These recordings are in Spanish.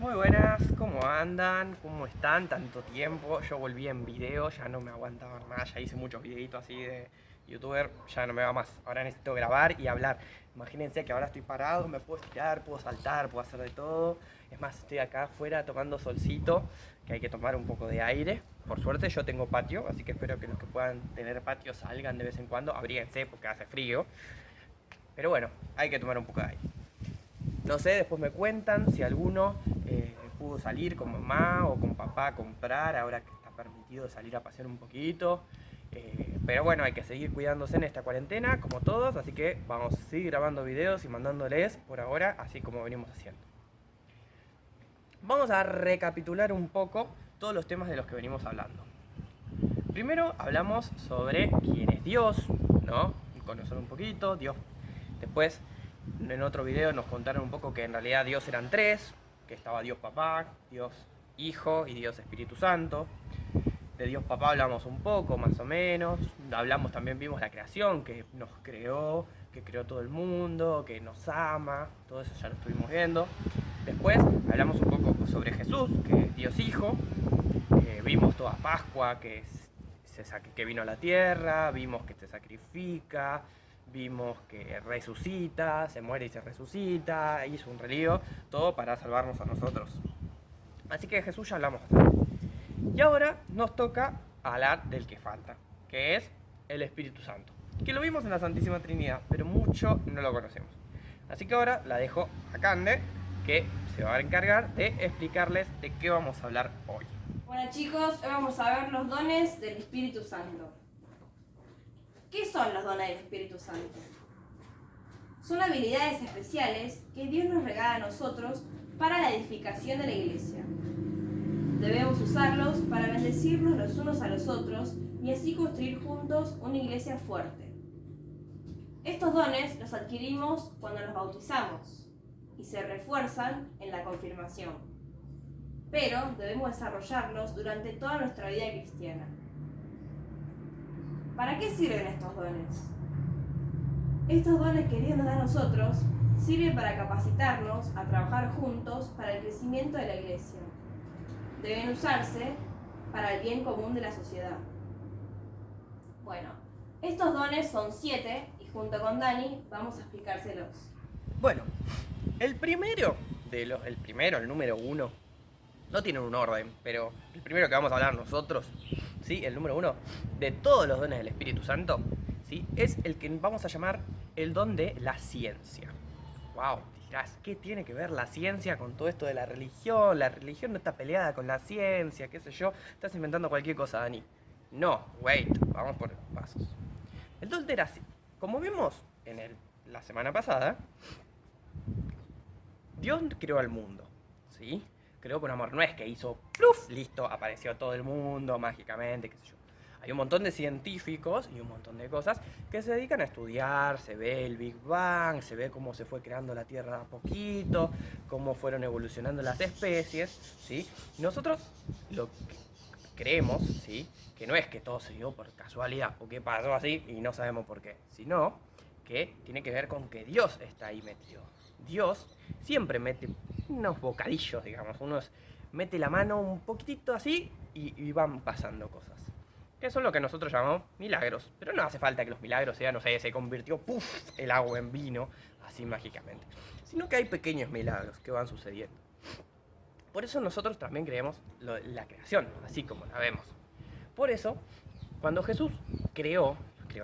Muy buenas, ¿cómo andan? ¿Cómo están? Tanto tiempo, yo volví en video, ya no me aguantaba más, ya hice muchos videitos así de youtuber, ya no me va más, ahora necesito grabar y hablar. Imagínense que ahora estoy parado, me puedo estirar, puedo saltar, puedo hacer de todo. Es más, estoy acá afuera tomando solcito, que hay que tomar un poco de aire. Por suerte yo tengo patio, así que espero que los que puedan tener patio salgan de vez en cuando, abríguense porque hace frío. Pero bueno, hay que tomar un poco de aire. No sé, después me cuentan si alguno pudo salir con mamá o con papá a comprar, ahora que está permitido salir a pasear un poquito. Pero bueno, hay que seguir cuidándose en esta cuarentena, como todos, así que vamos a seguir grabando videos y mandándoles por ahora, así como venimos haciendo. Vamos a recapitular un poco todos los temas de los que venimos hablando. Primero hablamos sobre quién es Dios, ¿no? Conocer un poquito, Dios. Después, en otro video nos contaron un poco que en realidad Dios eran tres, que estaba Dios Papá, Dios Hijo y Dios Espíritu Santo. De Dios Papá hablamos un poco, más o menos. Hablamos también, vimos la creación, que nos creó, que creó todo el mundo, que nos ama. Todo eso ya lo estuvimos viendo. Después hablamos un poco sobre Jesús, que es Dios Hijo. Que vimos toda Pascua, que vino a la tierra. Vimos que se sacrifica. Vimos que resucita, se muere y se resucita. Hizo un relío. Todo para salvarnos a nosotros. Así que de Jesús ya hablamos bastante. Y ahora nos toca hablar del que falta, que es el Espíritu Santo, que lo vimos en la Santísima Trinidad, pero mucho no lo conocemos. Así que ahora la dejo a Cande, que se va a encargar de explicarles de qué vamos a hablar hoy. Bueno chicos, hoy vamos a ver los dones del Espíritu Santo. ¿Qué son los dones del Espíritu Santo? Son habilidades especiales que Dios nos regala a nosotros para la edificación de la iglesia. Debemos usarlos para bendecirnos los unos a los otros y así construir juntos una iglesia fuerte. Estos dones los adquirimos cuando nos bautizamos y se refuerzan en la confirmación. Pero debemos desarrollarlos durante toda nuestra vida cristiana. ¿Para qué sirven estos dones? Estos dones que Dios nos da a nosotros sirven para capacitarnos a trabajar juntos para el crecimiento de la iglesia. Deben usarse para el bien común de la sociedad. Bueno, estos dones son 7 y junto con Dani vamos a explicárselos. Bueno, el número 1, no tiene un orden, pero el primero que vamos a hablar nosotros, ¿sí? El número 1 de todos los dones del Espíritu Santo, ¿sí? Es el que vamos a llamar el don de la ciencia. Wow, dirás, ¿qué tiene que ver la ciencia con todo esto de la religión? La religión no está peleada con la ciencia, qué sé yo. Estás inventando cualquier cosa, Dani. No, wait, vamos por pasos. El don de la ciencia, como vimos la semana pasada, Dios creó al mundo, ¿sí? Creó por amor, no es que hizo, ¡pluf! Listo, apareció todo el mundo mágicamente, qué sé yo. Hay un montón de científicos y un montón de cosas que se dedican a estudiar, se ve el Big Bang, se ve cómo se fue creando la Tierra a poquito, cómo fueron evolucionando las especies, ¿sí? Nosotros lo que creemos, ¿sí? Que no es que todo se dio por casualidad o que pasó así y no sabemos por qué, sino que tiene que ver con que Dios está ahí metido. Dios siempre mete unos bocadillos, digamos, mete la mano un poquitito así y van pasando cosas. Que son lo que nosotros llamamos milagros. Pero no hace falta que los milagros sean, no sé, se convirtió, ¡puf!, el agua en vino, así mágicamente. Sino que hay pequeños milagros que van sucediendo. Por eso nosotros también creemos la creación, así como la vemos. Por eso, cuando Jesús creó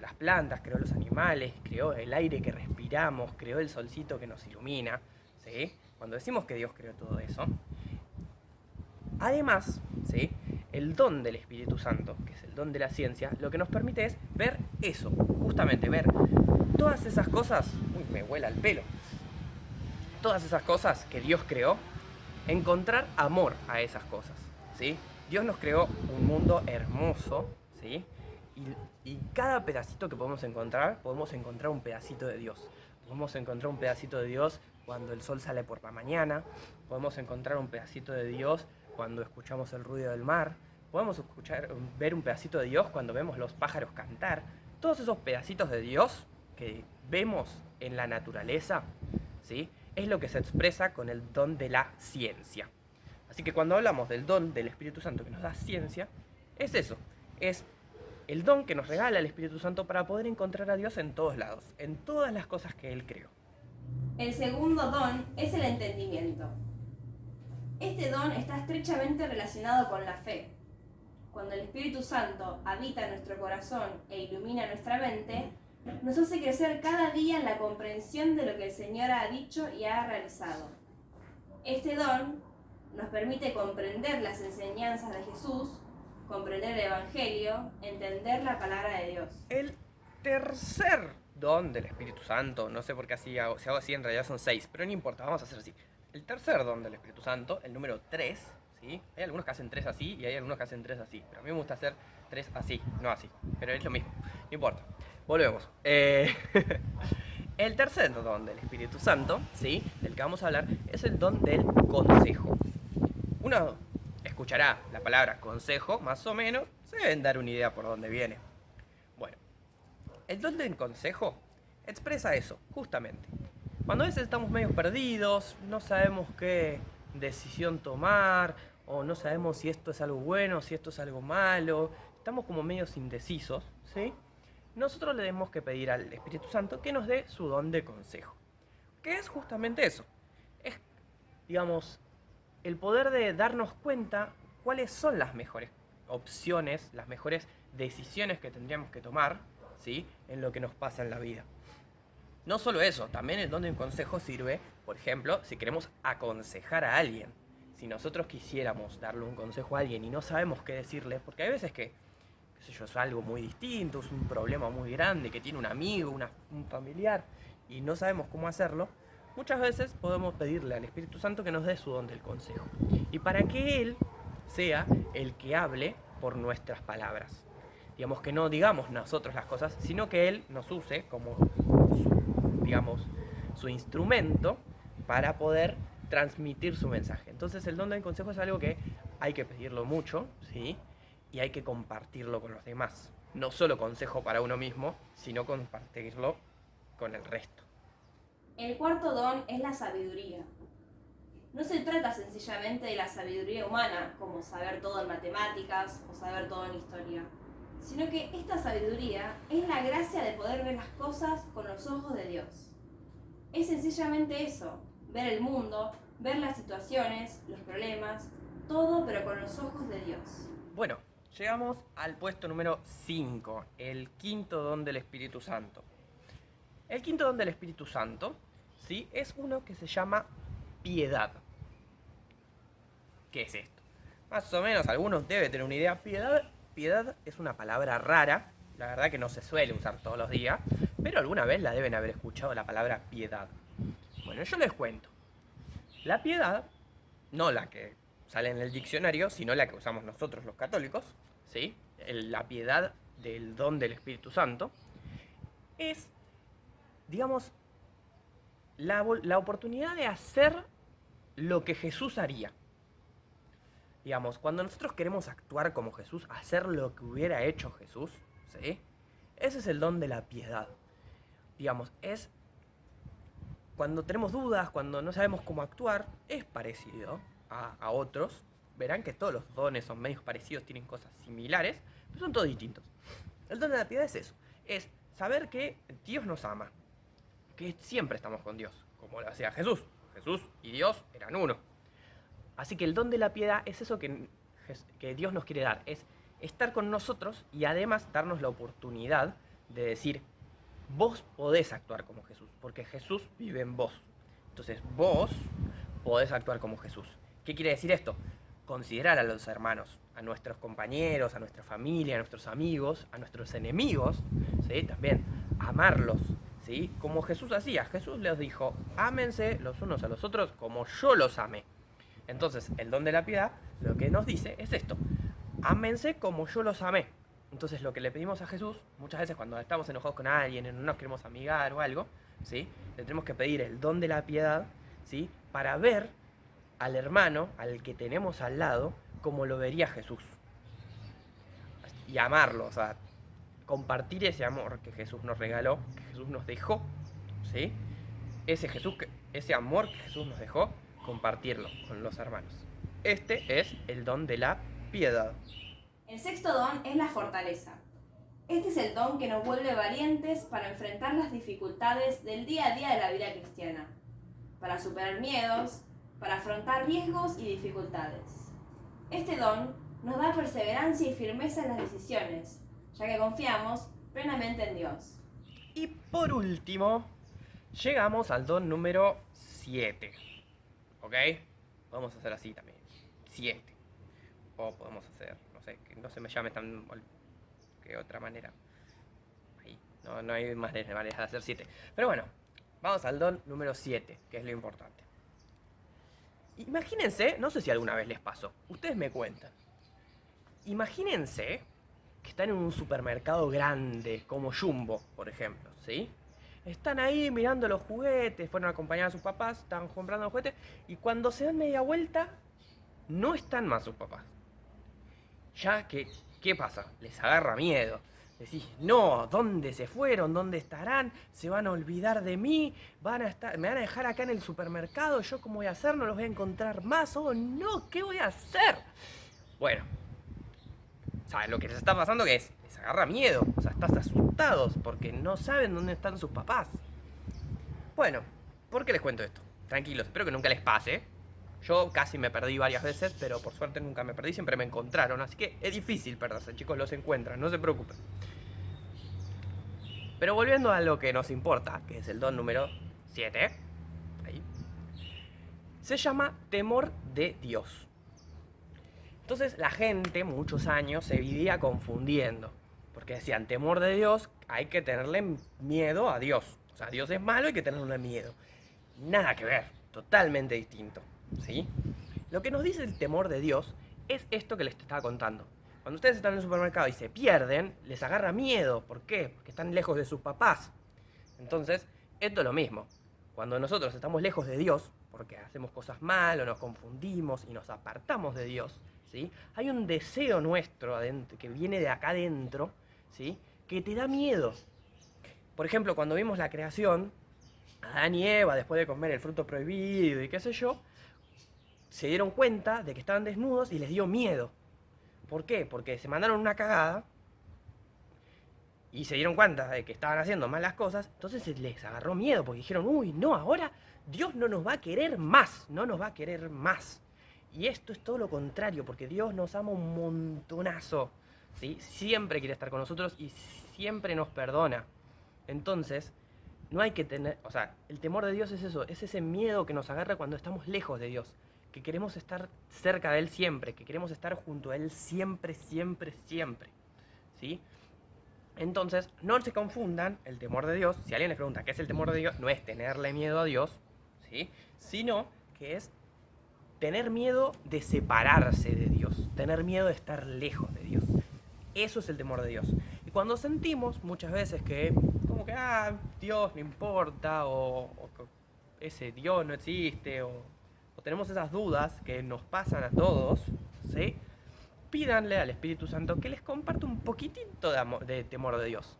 las plantas, creó los animales, creó el aire que respiramos, creó el solcito que nos ilumina, ¿sí? Cuando decimos que Dios creó todo eso, además, ¿sí?, el don del Espíritu Santo, que es el don de la ciencia, lo que nos permite es ver eso, justamente ver todas esas cosas, me vuela el pelo, todas esas cosas que Dios creó, encontrar amor a esas cosas, ¿sí? Dios nos creó un mundo hermoso, ¿sí? Y cada pedacito que podemos encontrar un pedacito de Dios. Podemos encontrar un pedacito de Dios cuando el sol sale por la mañana, podemos encontrar un pedacito de Dios cuando escuchamos el ruido del mar, podemos ver un pedacito de Dios cuando vemos los pájaros cantar. Todos esos pedacitos de Dios que vemos en la naturaleza, ¿sí?, es lo que se expresa con el don de la ciencia. Así que cuando hablamos del don del Espíritu Santo que nos da ciencia, es eso, es el don que nos regala el Espíritu Santo para poder encontrar a Dios en todos lados, en todas las cosas que Él creó. El segundo don es el entendimiento. Este don está estrechamente relacionado con la fe. Cuando el Espíritu Santo habita en nuestro corazón e ilumina nuestra mente, nos hace crecer cada día en la comprensión de lo que el Señor ha dicho y ha realizado. Este don nos permite comprender las enseñanzas de Jesús, comprender el Evangelio, entender la palabra de Dios. El tercer don del Espíritu Santo, no sé por qué si hago así, en realidad son 6, pero no importa, vamos a hacer así. El tercer don del Espíritu Santo, el número 3, ¿sí? Hay algunos que hacen 3 así y hay algunos que hacen 3 así, pero a mí me gusta hacer 3 así, no así, pero es lo mismo, no importa. Volvemos. El tercer don del Espíritu Santo, ¿sí?, del que vamos a hablar, es el don del consejo. Uno escuchará la palabra consejo, más o menos, se deben dar una idea por dónde viene. Bueno, el don del consejo expresa eso, justamente. Cuando a veces estamos medio perdidos, no sabemos qué decisión tomar, o no sabemos si esto es algo bueno, si esto es algo malo, estamos como medios indecisos, ¿sí? Nosotros le tenemos que pedir al Espíritu Santo que nos dé su don de consejo. ¿Qué es justamente eso? Es, digamos, el poder de darnos cuenta cuáles son las mejores opciones, las mejores decisiones que tendríamos que tomar, ¿sí?, en lo que nos pasa en la vida. No solo eso, también el don del consejo sirve, por ejemplo, si queremos aconsejar a alguien. Si nosotros quisiéramos darle un consejo a alguien y no sabemos qué decirle, porque hay veces que, qué sé yo, es algo muy distinto, es un problema muy grande, que tiene un amigo, un familiar, y no sabemos cómo hacerlo, muchas veces podemos pedirle al Espíritu Santo que nos dé su don del consejo. Y para que Él sea el que hable por nuestras palabras. Digamos, que no digamos nosotros las cosas, sino que Él nos use como su instrumento para poder transmitir su mensaje. Entonces el don del consejo es algo que hay que pedirlo mucho, ¿sí?, y hay que compartirlo con los demás. No solo consejo para uno mismo, sino compartirlo con el resto. El cuarto don es la sabiduría. No se trata sencillamente de la sabiduría humana, como saber todo en matemáticas o saber todo en historia, sino que esta sabiduría es la gracia de poder ver las cosas con los ojos de Dios. Es sencillamente eso, ver el mundo, ver las situaciones, los problemas, todo pero con los ojos de Dios. Bueno, llegamos al puesto número 5, el quinto don del Espíritu Santo. El quinto don del Espíritu Santo, ¿sí?, es uno que se llama piedad. ¿Qué es esto? Más o menos algunos deben tener una idea. Piedad es una palabra rara, la verdad que no se suele usar todos los días, pero alguna vez la deben haber escuchado, la palabra piedad. Bueno, yo les cuento. La piedad, no la que sale en el diccionario, sino la que usamos nosotros los católicos, ¿sí?, la piedad del don del Espíritu Santo, es, digamos, la oportunidad de hacer lo que Jesús haría. Digamos, cuando nosotros queremos actuar como Jesús, hacer lo que hubiera hecho Jesús, ¿sí?, ese es el don de la piedad. Digamos, es cuando tenemos dudas, cuando no sabemos cómo actuar, es parecido a otros. Verán que todos los dones son medios parecidos, tienen cosas similares, pero son todos distintos. El don de la piedad es eso, es saber que Dios nos ama, que siempre estamos con Dios, como lo hacía Jesús. Jesús y Dios eran uno. Así que el don de la piedad es eso que Dios nos quiere dar, es estar con nosotros y además darnos la oportunidad de decir, vos podés actuar como Jesús, porque Jesús vive en vos. Entonces vos podés actuar como Jesús. ¿Qué quiere decir esto? Considerar a los hermanos, a nuestros compañeros, a nuestra familia, a nuestros amigos, a nuestros enemigos, ¿sí?, también amarlos, ¿sí?, como Jesús hacía. Jesús les dijo, ámense los unos a los otros como yo los amé. Entonces, el don de la piedad lo que nos dice es esto, ámense como yo los amé. Entonces, lo que le pedimos a Jesús, muchas veces cuando estamos enojados con alguien, no nos queremos amigar o algo, ¿sí?, le tenemos que pedir el don de la piedad, ¿sí?, para ver al hermano, al que tenemos al lado, como lo vería Jesús. Y amarlo, o sea, compartir ese amor que Jesús nos regaló, que Jesús nos dejó, ¿sí?, ese amor que Jesús nos dejó, compartirlo con los hermanos. Este es el don de la piedad. El sexto don es la fortaleza. Este es el don que nos vuelve valientes para enfrentar las dificultades del día a día de la vida cristiana, para superar miedos, para afrontar riesgos y dificultades. Este don nos da perseverancia y firmeza en las decisiones, ya que confiamos plenamente en Dios. Y por último, llegamos al don número 7. ¿Ok? Podemos hacer así también. 7. O podemos hacer, no sé, que no se me llame tan que otra manera. Ahí. No hay más maneras de hacer 7. Pero bueno, vamos al don número 7, que es lo importante. Imagínense, no sé si alguna vez les pasó, ustedes me cuentan. Imagínense que están en un supermercado grande, como Jumbo, por ejemplo, ¿sí? Están ahí mirando los juguetes, fueron a acompañar a sus papás, estaban comprando los juguetes, y cuando se dan media vuelta, no están más sus papás. Ya que, ¿qué pasa? Les agarra miedo. Decís, no, ¿dónde se fueron? ¿Dónde estarán? ¿Se van a olvidar de mí? ¿Me van a dejar acá en el supermercado? ¿Yo cómo voy a hacer? ¿No los voy a encontrar más? ¡Oh, no! ¿Qué voy a hacer? Bueno, ¿sabes lo que les está pasando? Que es, les agarra miedo. O sea, estás asustados porque no saben dónde están sus papás. Bueno, ¿por qué les cuento esto? Tranquilos, espero que nunca les pase. Yo casi me perdí varias veces, pero por suerte nunca me perdí, siempre me encontraron. Así que es difícil perderse, chicos, los encuentran, no se preocupen. Pero volviendo a lo que nos importa, que es el don número 7, ahí, se llama temor de Dios. Entonces la gente, muchos años, se vivía confundiendo. Porque decían, temor de Dios, hay que tenerle miedo a Dios. O sea, Dios es malo, hay que tenerle miedo. Nada que ver, totalmente distinto. ¿Sí? Lo que nos dice el temor de Dios es esto que les estaba contando. Cuando ustedes están en el supermercado y se pierden, les agarra miedo. ¿Por qué? Porque están lejos de sus papás. Entonces, esto es lo mismo. Cuando nosotros estamos lejos de Dios, porque hacemos cosas mal o nos confundimos y nos apartamos de Dios, ¿sí? Hay un deseo nuestro adentro, que viene de acá adentro, ¿sí? Que te da miedo. Por ejemplo, cuando vimos la creación, Adán y Eva, después de comer el fruto prohibido y qué sé yo, se dieron cuenta de que estaban desnudos y les dio miedo. ¿Por qué? Porque se mandaron una cagada y se dieron cuenta de que estaban haciendo malas cosas, entonces les agarró miedo porque dijeron, uy, no, ahora Dios no nos va a querer más, no nos va a querer más. Y esto es todo lo contrario, porque Dios nos ama un montonazo, ¿sí? Siempre quiere estar con nosotros y siempre nos perdona. Entonces, no hay que tener, o sea, el temor de Dios es eso, es ese miedo que nos agarra cuando estamos lejos de Dios, que queremos estar cerca de Él siempre, que queremos estar junto a Él siempre, siempre, siempre, ¿sí? Entonces, no se confundan el temor de Dios. Si alguien les pregunta qué es el temor de Dios, no es tenerle miedo a Dios, ¿sí? Sino que es tener miedo de separarse de Dios, tener miedo de estar lejos de Dios. Eso es el temor de Dios. Y cuando sentimos muchas veces que, como que, Dios no importa, o ese Dios no existe, o tenemos esas dudas que nos pasan a todos, ¿sí? Pídanle al Espíritu Santo que les comparta un poquitito de temor de Dios.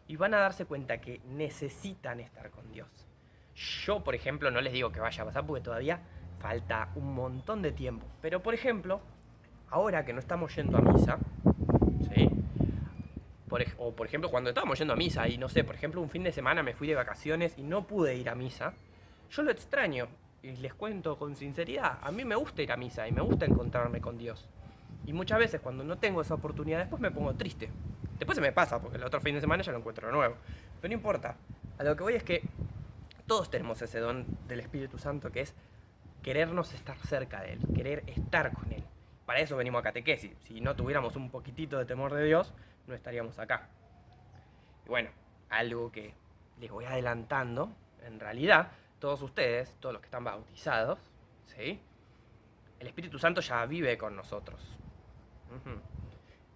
Y van a darse cuenta que necesitan estar con Dios. Yo, por ejemplo, no les digo que vaya a pasar porque todavía falta un montón de tiempo. Pero, por ejemplo, ahora que no estamos yendo a misa, ¿sí? O por ejemplo, cuando estábamos yendo a misa y no sé, por ejemplo, un fin de semana me fui de vacaciones y no pude ir a misa, yo lo extraño. Y les cuento con sinceridad, a mí me gusta ir a misa y me gusta encontrarme con Dios. Y muchas veces cuando no tengo esa oportunidad, después me pongo triste. Después se me pasa, porque el otro fin de semana ya lo encuentro de nuevo. Pero no importa. A lo que voy es que todos tenemos ese don del Espíritu Santo, que es querernos estar cerca de Él, querer estar con Él. Para eso venimos a catequesis. Si no tuviéramos un poquitito de temor de Dios, no estaríamos acá. Y bueno, algo que les voy adelantando, en realidad, todos ustedes, todos los que están bautizados, ¿sí? El Espíritu Santo ya vive con nosotros.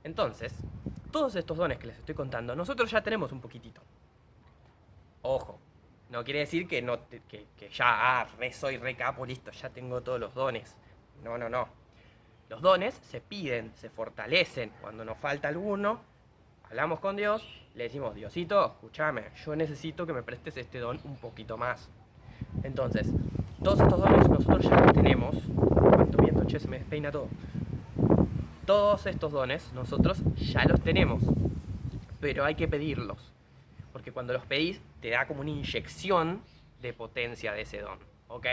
Entonces, todos estos dones que les estoy contando, nosotros ya tenemos un poquitito. Ojo, no quiere decir que, que ya soy re capo, listo, ya tengo todos los dones. No. Los dones se piden, se fortalecen. Cuando nos falta alguno, hablamos con Dios, le decimos, Diosito, escúchame, yo necesito que me prestes este don un poquito más. Entonces, todos estos dones nosotros ya los tenemos. Cuánto viento, che, se me despeina todo. Todos estos dones nosotros ya los tenemos, pero hay que pedirlos. Porque cuando los pedís, te da como una inyección de potencia de ese don, ¿ok?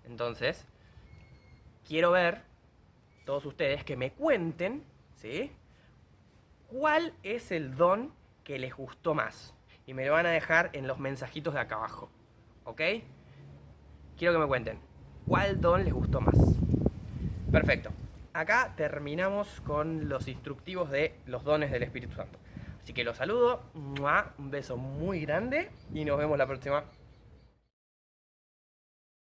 Entonces, quiero ver, todos ustedes, que me cuenten, ¿sí? ¿Cuál es el don que les gustó más? Y me lo van a dejar en los mensajitos de acá abajo, ¿ok? Quiero que me cuenten, ¿cuál don les gustó más? Perfecto. Acá terminamos con los instructivos de los dones del Espíritu Santo. Así que los saludo, un beso muy grande y nos vemos la próxima.